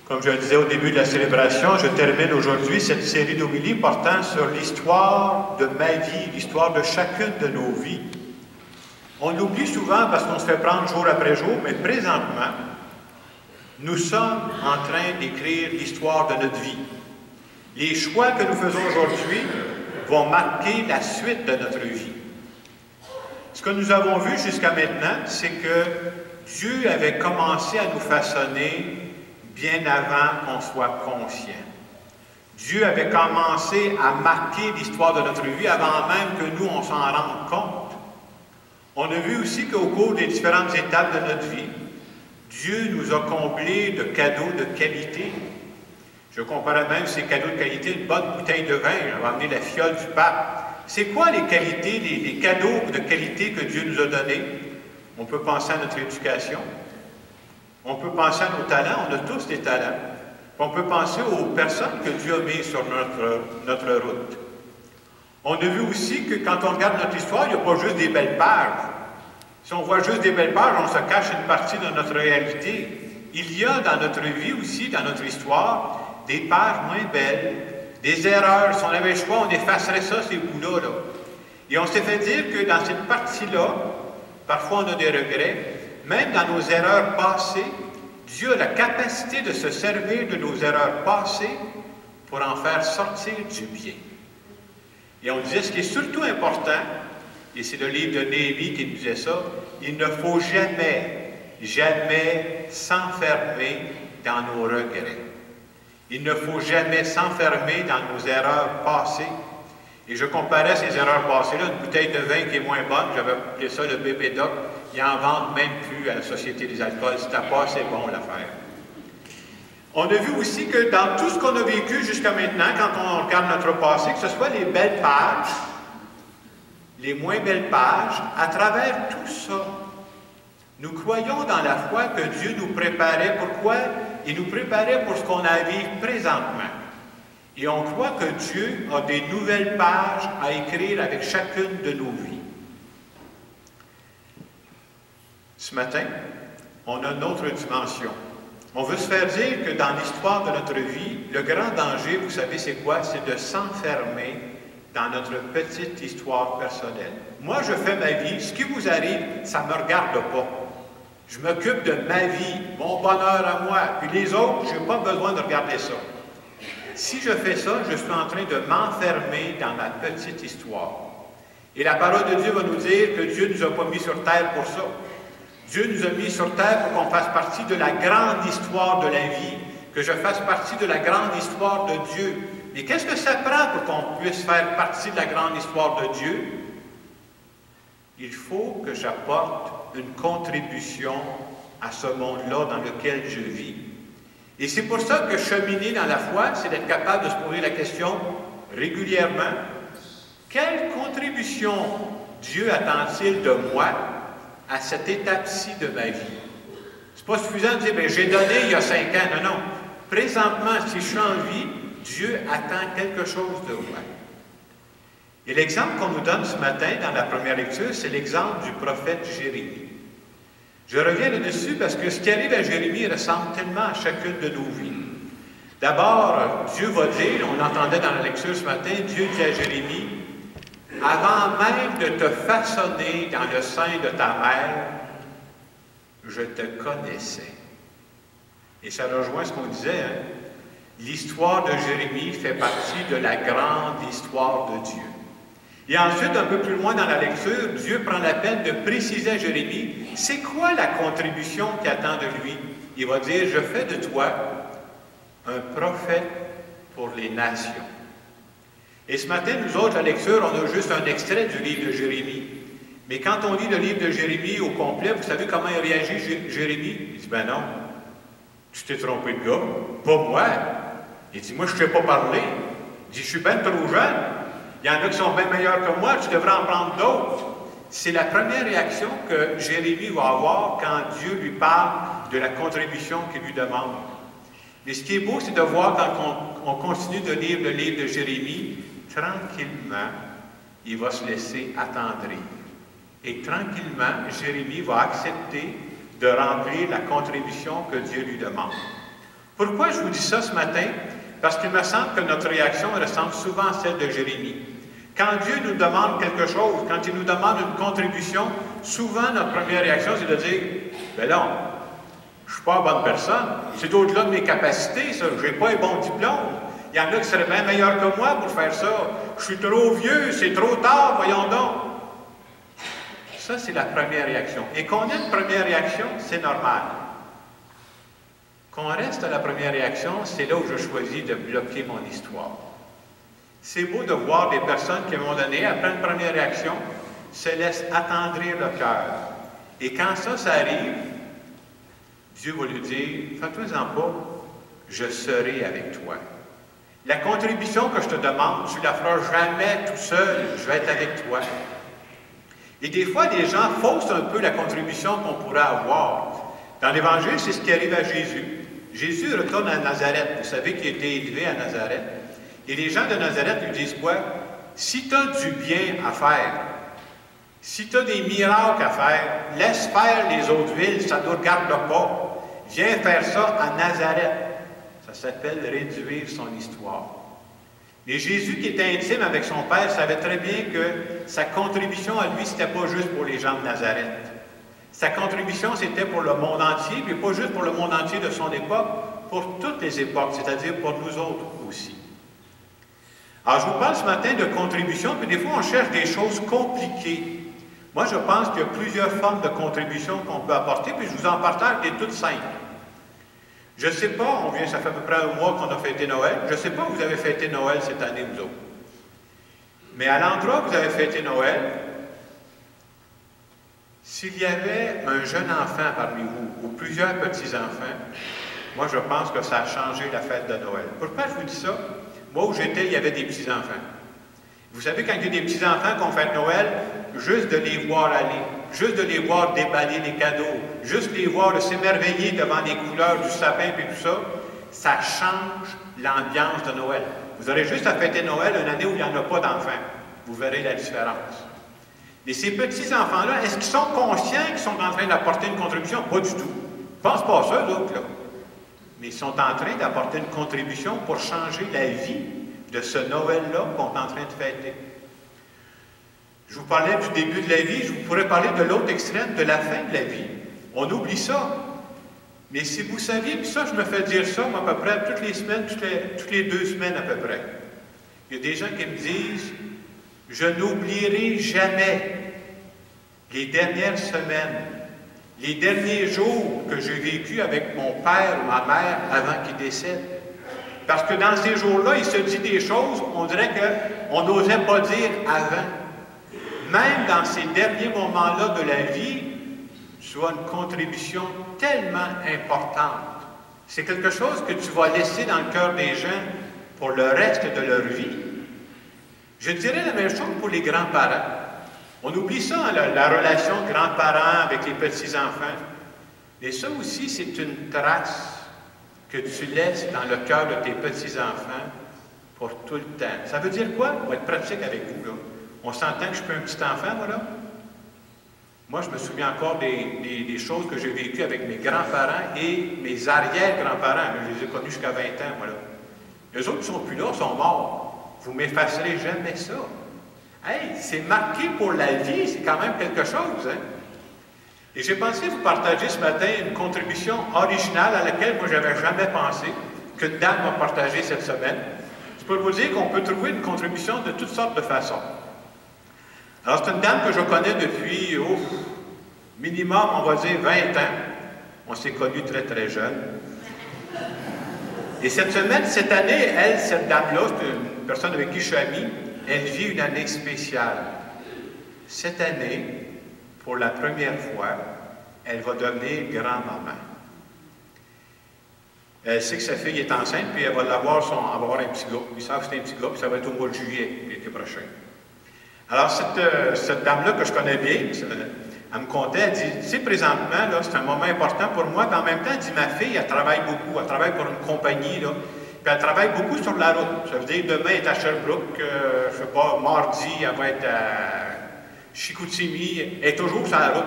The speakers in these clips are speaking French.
Comme je le disais au début de la célébration, je termine aujourd'hui cette série d'homélies portant sur l'histoire de ma vie, l'histoire de chacune de nos vies. On l'oublie souvent parce qu'on se fait prendre jour après jour, mais présentement, nous sommes en train d'écrire l'histoire de notre vie. Les choix que nous faisons aujourd'hui vont marquer la suite de notre vie. Ce que nous avons vu jusqu'à maintenant, c'est que Dieu avait commencé à nous façonner bien avant qu'on soit conscient. Dieu avait commencé à marquer l'histoire de notre vie avant même que nous, on s'en rende compte. On a vu aussi qu'au cours des différentes étapes de notre vie, Dieu nous a comblés de cadeaux de qualité. Je comparais même ces cadeaux de qualité, une bonne bouteille de vin, on va amener la fiole du pape. C'est quoi les qualités, les cadeaux de qualité que Dieu nous a donnés? On peut penser à notre éducation. On peut penser à nos talents, on a tous des talents. On peut penser aux personnes que Dieu a mises sur notre route. On a vu aussi que quand on regarde notre histoire, il n'y a pas juste des belles pages. Si on voit juste des belles pages, on se cache une partie de notre réalité. Il y a dans notre vie aussi, dans notre histoire, des pages moins belles, des erreurs. Si on avait le choix, on effacerait ça, ces bouts-là. Là. Et on s'est fait dire que dans cette partie-là, parfois on a des regrets, même dans nos erreurs passées, Dieu a la capacité de se servir de nos erreurs passées pour en faire sortir du bien. Et on disait, ce qui est surtout important, et c'est le livre de Néhémie qui nous disait ça, il ne faut jamais s'enfermer dans nos regrets. Il ne faut jamais s'enfermer dans nos erreurs passées. Et je comparais ces erreurs passées-là, une bouteille de vin qui est moins bonne, j'avais appelé ça le bébé doc, ils n'en vendent même plus à la Société des alcools, c'est pas assez bon l'affaire. On a vu aussi que dans tout ce qu'on a vécu jusqu'à maintenant, quand on regarde notre passé, que ce soit les belles pages, les moins belles pages, à travers tout ça, nous croyons dans la foi que Dieu nous préparait. Pourquoi? Il nous préparait pour ce qu'on a à vivre présentement. Et on croit que Dieu a des nouvelles pages à écrire avec chacune de nos vies. Ce matin, on a une autre dimension. On veut se faire dire que dans l'histoire de notre vie, le grand danger, vous savez c'est quoi? C'est de s'enfermer dans notre petite histoire personnelle. Moi, je fais ma vie. Ce qui vous arrive, ça ne me regarde pas. Je m'occupe de ma vie, mon bonheur à moi. Puis les autres, je n'ai pas besoin de regarder ça. Si je fais ça, je suis en train de m'enfermer dans ma petite histoire. Et la parole de Dieu va nous dire que Dieu ne nous a pas mis sur terre pour ça. Dieu nous a mis sur terre pour qu'on fasse partie de la grande histoire de la vie, que je fasse partie de la grande histoire de Dieu. Mais qu'est-ce que ça prend pour qu'on puisse faire partie de la grande histoire de Dieu? Il faut que j'apporte une contribution à ce monde-là dans lequel je vis. Et c'est pour ça que cheminer dans la foi, c'est d'être capable de se poser la question régulièrement, quelle contribution Dieu attend-il de moi à cette étape-ci de ma vie? C'est pas suffisant de dire, bien, j'ai donné il y a 5 ans. Non, non. Présentement, si je suis en vie, Dieu attend quelque chose de moi. Et l'exemple qu'on nous donne ce matin dans la première lecture, c'est l'exemple du prophète Jérémie. Je reviens là-dessus parce que ce qui arrive à Jérémie ressemble tellement à chacune de nos vies. D'abord, Dieu va dire, on l'entendait dans la lecture ce matin, Dieu dit à Jérémie, « Avant même de te façonner dans le sein de ta mère, je te connaissais. » Et ça rejoint ce qu'on disait, hein? L'histoire de Jérémie fait partie de la grande histoire de Dieu. Et ensuite, un peu plus loin dans la lecture, Dieu prend la peine de préciser à Jérémie, c'est quoi la contribution qui attend de lui? Il va dire, je fais de toi un prophète pour les nations. Et ce matin, nous autres, la lecture, on a juste un extrait du livre de Jérémie. Mais quand on lit le livre de Jérémie au complet, vous savez comment il réagit, Jérémie? Il dit, ben non, tu t'es trompé de gars, pas moi. Il dit, moi, je ne t'ai pas parlé. Il dit, je suis bien trop jeune. Il y en a qui sont bien meilleurs que moi, tu devrais en prendre d'autres. C'est la première réaction que Jérémie va avoir quand Dieu lui parle de la contribution qu'il lui demande. Mais ce qui est beau, c'est de voir quand on continue de lire le livre de Jérémie, tranquillement, il va se laisser attendrir. Et tranquillement, Jérémie va accepter de remplir la contribution que Dieu lui demande. Pourquoi je vous dis ça ce matin? Parce qu'il me semble que notre réaction ressemble souvent à celle de Jérémie. Quand Dieu nous demande quelque chose, quand il nous demande une contribution, souvent notre première réaction, c'est de dire, « Ben non, je ne suis pas une bonne personne. C'est au-delà de mes capacités, ça. Je n'ai pas un bon diplôme. Il y en a qui seraient bien meilleurs que moi pour faire ça. Je suis trop vieux, c'est trop tard, voyons donc. » Ça, c'est la première réaction. Et qu'on ait une première réaction, c'est normal. Qu'on reste à la première réaction, c'est là où je choisis de bloquer mon histoire. C'est beau de voir des personnes qui, à un moment donné, après une première réaction, se laissent attendrir le cœur. Et quand ça arrive, Dieu va lui dire, « Fais-toi-en pas, je serai avec toi. La contribution que je te demande, tu ne la feras jamais tout seul, je vais être avec toi. » Et des fois, les gens faussent un peu la contribution qu'on pourrait avoir. Dans l'Évangile, c'est ce qui arrive à Jésus. Jésus retourne à Nazareth. Vous savez qu'il a été élevé à Nazareth. Et les gens de Nazareth lui disent quoi? Si tu as du bien à faire, si tu as des miracles à faire, laisse faire les autres villes, ça ne nous regarde pas. Viens faire ça à Nazareth. Ça s'appelle réduire son histoire. Mais Jésus, qui était intime avec son Père, savait très bien que sa contribution à lui, ce n'était pas juste pour les gens de Nazareth. Sa contribution, c'était pour le monde entier, mais pas juste pour le monde entier de son époque, pour toutes les époques, c'est-à-dire pour nous autres aussi. Alors, je vous parle ce matin de contribution, puis des fois, on cherche des choses compliquées. Moi, je pense qu'il y a plusieurs formes de contribution qu'on peut apporter, puis je vous en partage des toutes simples. Je ne sais pas, ça fait à peu près un mois qu'on a fêté Noël. Je ne sais pas où vous avez fêté Noël cette année, vous autres. Mais à l'endroit où vous avez fêté Noël, s'il y avait un jeune enfant parmi vous, ou plusieurs petits-enfants, moi, je pense que ça a changé la fête de Noël. Pourquoi je vous dis ça? Moi, où j'étais, il y avait des petits-enfants. Vous savez, quand il y a des petits-enfants qui ont fait Noël, juste de les voir aller, juste de les voir déballer les cadeaux, juste les voir s'émerveiller devant les couleurs du sapin et tout ça, ça change l'ambiance de Noël. Vous aurez juste à fêter Noël une année où il n'y en a pas d'enfants. Vous verrez la différence. Mais ces petits-enfants-là, est-ce qu'ils sont conscients qu'ils sont en train d'apporter une contribution? Pas du tout. Ils ne pensent pas à ça, d'autres, là. Mais ils sont en train d'apporter une contribution pour changer la vie de ce Noël-là qu'on est en train de fêter. Je vous parlais du début de la vie, je vous pourrais parler de l'autre extrême, de la fin de la vie. On oublie ça. Mais si vous saviez, puis ça, je me fais dire ça, moi, à peu près toutes les semaines, toutes les 2 semaines à peu près. Il y a des gens qui me disent, je n'oublierai jamais les dernières semaines, les derniers jours que j'ai vécu avec mon père ou ma mère avant qu'ils décèdent. Parce que dans ces jours-là, il se dit des choses, on dirait qu'on n'osait pas dire avant. Même dans ces derniers moments-là de la vie, tu as une contribution tellement importante. C'est quelque chose que tu vas laisser dans le cœur des gens pour le reste de leur vie. Je dirais la même chose pour les grands-parents. On oublie ça, hein, la relation grands-parents avec les petits-enfants. Mais ça aussi, c'est une trace que tu laisses dans le cœur de tes petits-enfants pour tout le temps. Ça veut dire quoi? On va être pratique avec vous, là. On s'entend que je suis pas un petit enfant, voilà. Moi, je me souviens encore des choses que j'ai vécues avec mes grands-parents et mes arrière-grands-parents. Je les ai connus jusqu'à 20 ans, voilà. Les autres ne sont plus là, sont morts. Vous ne m'effacerez jamais ça. Hey, c'est marqué pour la vie, c'est quand même quelque chose, hein? Et j'ai pensé vous partager ce matin une contribution originale à laquelle moi, je n'avais jamais pensé, qu'une dame m'a partagée cette semaine. Je peux vous dire qu'on peut trouver une contribution de toutes sortes de façons. Alors, c'est une dame que je connais depuis, minimum, on va dire, 20 ans. On s'est connus très, très jeunes. Et cette semaine, cette année, elle, cette dame-là, c'est une personne avec qui je suis ami, elle vit une année spéciale. Cette année, pour la première fois, elle va devenir grand-maman. Elle sait que sa fille est enceinte, puis elle va avoir un petit gars. Ils savent que c'est un petit gars, puis ça va être au mois de juillet, l'été prochain. Alors, cette dame-là que je connais bien, elle me contait, elle dit, tu sais, présentement, là, c'est un moment important pour moi, puis en même temps, elle dit, ma fille, elle travaille beaucoup, elle travaille pour une compagnie, là, puis elle travaille beaucoup sur la route. Ça veut dire, demain, elle est à Sherbrooke, je ne sais pas, mardi, elle va être à Chicoutimi, elle est toujours sur la route.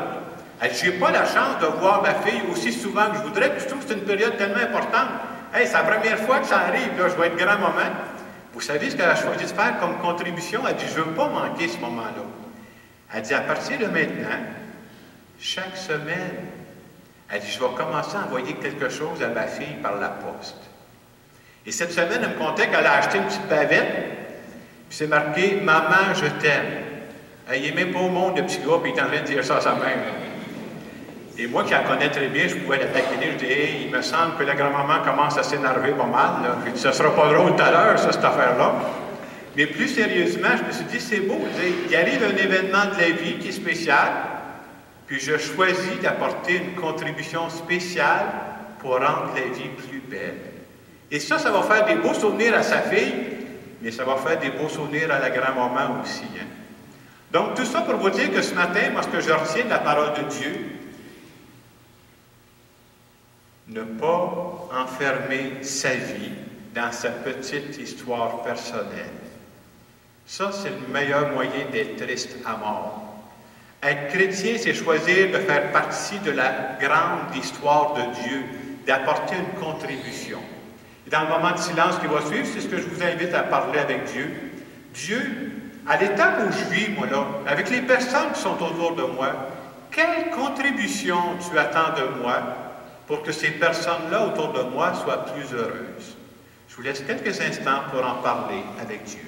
Elle dit, j'ai pas la chance de voir ma fille aussi souvent que je voudrais, puis je trouve que c'est une période tellement importante. Hey, c'est la première fois que ça arrive, là, je vais être grand-maman. Vous savez ce qu'elle a choisi de faire comme contribution? Elle dit, je ne veux pas manquer ce moment-là. Elle dit, à partir de maintenant, chaque semaine, elle dit, je vais commencer à envoyer quelque chose à ma fille par la poste. Et cette semaine, elle me contait qu'elle a acheté une petite bavette, puis c'est marqué « Maman, je t'aime ». Il n'est même pas au monde, le petit gars, puis il est en train de dire ça à sa mère. Et moi, qui la connais très bien, je pouvais la taquiner, je dis « Hey, il me semble que la grand-maman commence à s'énerver pas mal, là. Puis, ça sera pas drôle tout à l'heure, ça, cette affaire-là. » Mais plus sérieusement, je me suis dit « C'est beau, il arrive un événement de la vie qui est spécial, puis je choisis d'apporter une contribution spéciale pour rendre la vie plus belle. » Et ça va faire des beaux souvenirs à sa fille, mais ça va faire des beaux souvenirs à la grand-maman aussi. Hein? Donc, tout ça pour vous dire que ce matin, moi, ce que je retiens de la parole de Dieu, ne pas enfermer sa vie dans sa petite histoire personnelle. Ça, c'est le meilleur moyen d'être triste à mort. Être chrétien, c'est choisir de faire partie de la grande histoire de Dieu, d'apporter une contribution. Et dans le moment de silence qui va suivre, c'est ce que je vous invite à parler avec Dieu. Dieu, à l'étape où je vis, moi, là, avec les personnes qui sont autour de moi, quelle contribution tu attends de moi pour que ces personnes-là autour de moi soient plus heureuses? Je vous laisse quelques instants pour en parler avec Dieu.